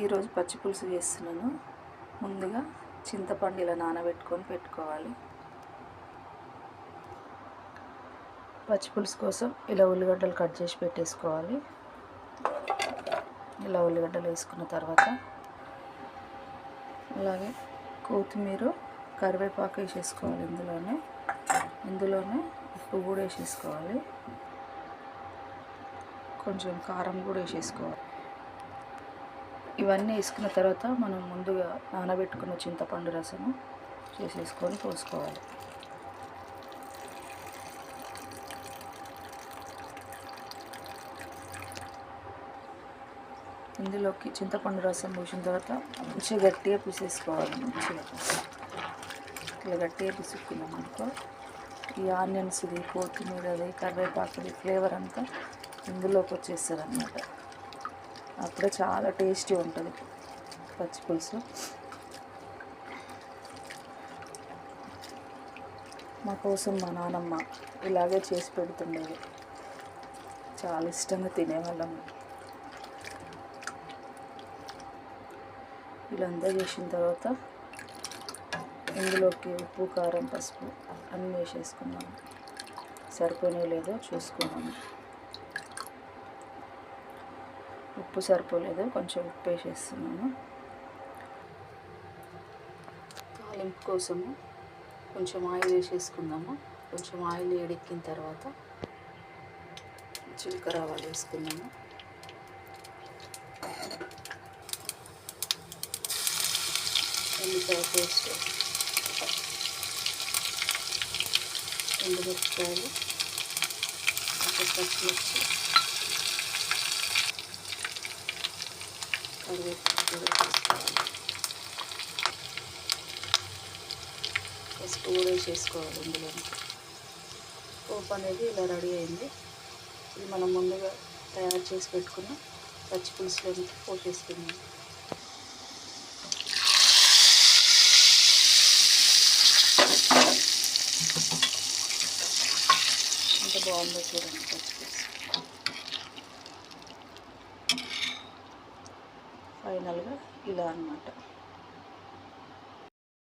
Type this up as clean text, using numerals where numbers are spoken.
ఈరోజు పచ్చి పులుసు చేస్తున్నాను. ముందుగా చింతపండు ఇలా నానబెట్టుకొని పెట్టుకోవాలి. పచ్చి పులుసు కోసం ఇలా ఉల్లిగడ్డలు కట్ చేసి పెట్టేసుకోవాలి. ఇలా ఉల్లిగడ్డలు వేసుకున్న తర్వాత అలాగే కొత్తిమీర, కరివేపాకు వేసేసుకోవాలి. ఇందులోనే ఉప్పు కూడా వేసేసుకోవాలి. కొంచెం కారం కూడా వేసేసుకోవాలి. ఇవన్నీ వేసుకున్న తర్వాత మనం ముందుగా నానబెట్టుకున్న చింతపండు రసము చేసేసుకొని పోసుకోవాలి. ఇందులోకి చింతపండు రసం పోసిన తర్వాత మంచిగా గట్టిగా పిసేసుకోవాలి. మంచిగా ఇలా గట్టిగా పిసుక్కున్నాం అనుకో, ఈ ఆనియన్స్ది, కొత్తిమీరది, కరివేపాకుది ఫ్లేవర్ అంతా ఇందులోకి వచ్చేస్తుంది అన్నమాట. అప్పుడే చాలా టేస్టీ ఉంటుంది పచ్చి పులుసు. మా కోసం మా నాన్నమ్మ ఇలాగే చేసి పెడుతుండేది. చాలా ఇష్టంగా తినేవాళ్ళము. ఇలా అంతా చేసిన తర్వాత ఇందులోకి ఉప్పు, కారం, పసుపు అన్నీ వేసేసుకున్నాము. సరిపోయినాయో లేదో చూసుకున్నాము. ఉప్పు సరిపోలేదు, కొంచెం ఉప్పు వేసేస్తున్నాను. తాలింపు కోసము కొంచెం ఆయిల్ వేసేసుకుందాము. కొంచెం ఆయిల్ వేడెక్కిన తర్వాత జీలకర్ర ఆవాలు వేసుకున్నాము. ఉల్లిపాయ పేస్ట్, ఎండుమిరపకాయలు, పచ్చిమిర్చి, కరివేపాకు వేసుకోవాలి. ఫస్ట్ వేసేసుకోవాలి. ఇందులో పోపు అనేది ఇలా రెడీ అయింది. ఇది మనం ముందుగా తయారు చేసి పెట్టుకున్న పచ్చి పులుసులో పోసేసుకున్నాం. ఎంత బాగుందో చూడండి పచ్చి పులుసు. ఫైనల్గా ఇలా అన్నమాట.